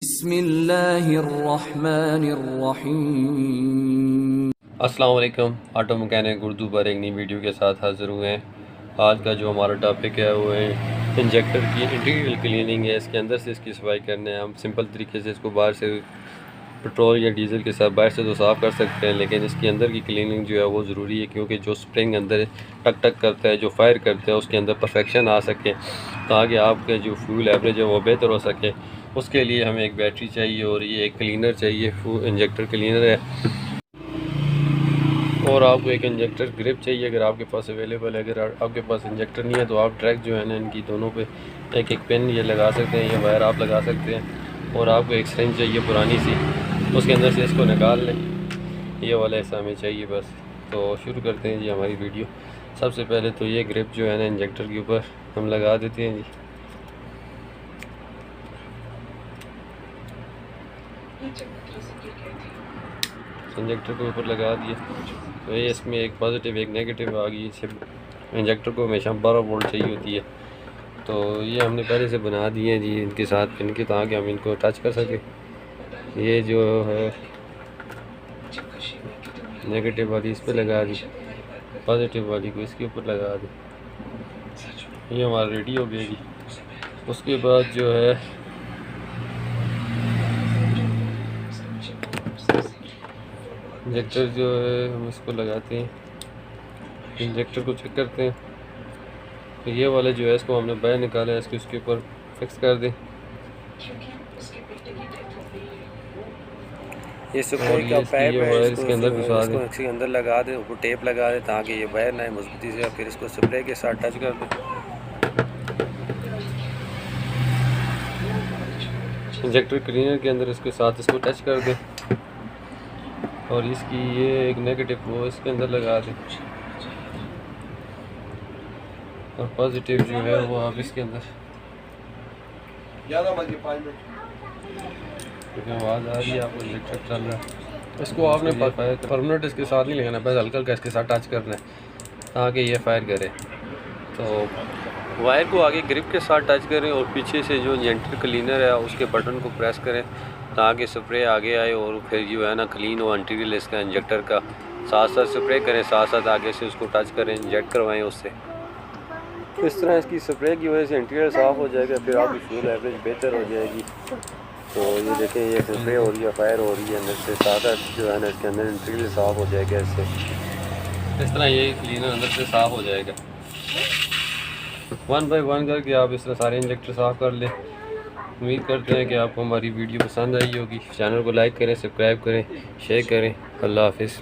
बिस्मिल्लाहिर्रहमानिर्रहीम। अस्सलाम वालेकुम। ऑटो मैकेनिक उर्दू पर एक नई वीडियो के साथ हाज़िर हुए हैं। आज का जो हमारा टॉपिक है वो है इंजेक्टर की इंटीरियर क्लीनिंग है। इसके अंदर से इसकी सफाई करने हैं। हम सिंपल तरीके से इसको बाहर से पेट्रोल या डीज़ल के साथ बाहर से तो साफ़ कर सकते हैं, लेकिन इसके अंदर की क्लीनिंग जो है वो ज़रूरी है, क्योंकि जो स्प्रिंग अंदर टक टक करता है, जो फायर करता है, उसके अंदर परफेक्शन आ सके, ताकि आपके जो फ्यूल एवरेज है वो बेहतर हो सके। उसके लिए हमें एक बैटरी चाहिए और ये एक क्लीनर चाहिए, इंजेक्टर क्लीनर है। और आपको एक इंजेक्टर ग्रिप चाहिए अगर आपके पास अवेलेबल है। अगर आपके पास इंजेक्टर नहीं है तो आप डायरेक्ट जो है ना इनकी दोनों पे एक एक पिन ये लगा सकते हैं, ये वायर आप लगा सकते हैं। और आपको एक सिरिंज चाहिए पुरानी सी, उसके अंदर से इसको निकाल लें। ये वाला हिस्सा हमें चाहिए बस। तो शुरू करते हैं जी हमारी वीडियो। सबसे पहले तो ये ग्रिप जो है ना इंजेक्टर के ऊपर हम लगा देते हैं जी। इंजेक्टर के ऊपर लगा दिए तो ये इसमें एक पॉजिटिव एक नेगेटिव आ गई। इसे इंजेक्टर को हमेशा 12 वोल्ट चाहिए होती है, तो ये हमने पहले से बना दिए हैं जी इनके साथ पिन के, ताकि हम इनको टच कर सकें। ये जो है नेगेटिव वाली इस पर लगा दी, पॉजिटिव वाली को इसके ऊपर लगा दी। ये हमारा रेडी हो गया जी। उसके बाद जो है इंजेक्टर जो है हम इसको लगाते हैं, इंजेक्टर को चेक करते हैं। तो ये वाला जो है इसको हमने बाहर निकाला है, इसको इसके ऊपर फिक्स कर दें। ये स्प्रे का पाइप है, इसके अंदर घुसा दें, इसके अंदर लगा दें, ऊपर टेप लगा दें ताकि ये बाहर ना आए मजबूती से। फिर इसको स्प्रे के साथ टच कर दें। इंजेक्टर क्लीनर के अंदर इसके साथ इसको टच कर दें, और इसकी ये एक नेगेटिव वो इसके अंदर लगा दें, और पॉजिटिव जो है वो आप इसके अंदर। आवाज़ आ रही है आपको, इंजेक्टर चल रहा है। इसको आपने परमानेंट इसके साथ नहीं लगाना, बस हल्का हल्का इसके साथ टच करना है ताकि ये फायर करे। तो वायर को आगे ग्रिप के साथ टच करें और पीछे से जो इंजेक्टर क्लीनर है उसके बटन को प्रेस करें ताकि स्प्रे आगे आए, और फिर जो है ना क्लीन हो इंटीरियर इसका इंजेक्टर का। साथ साथ स्प्रे करें, साथ साथ आगे से उसको टच करें, इंजेक्ट करवाएं उससे। इस तरह इसकी स्प्रे की वजह से इंटीरियर साफ़ हो जाएगा, फिर आपकी फ्यूल एवरेज बेहतर हो जाएगी। तो ये देखें, ये स्प्रे हो रही है, फायर हो रही है अंदर से, साथ साथ जो है ना इसके अंदर इंटीरियर साफ़ हो जाएगा इससे। इस तरह ये क्लीनर अंदर से साफ़ हो जाएगा। 1 बाय 1 करके आप इस तरह सारे इंजेक्टर साफ़ कर लें। उम्मीद करते हैं कि आपको हमारी वीडियो पसंद आई होगी। चैनल को लाइक करें, सब्सक्राइब करें, शेयर करें। अल्लाह हाफिज़।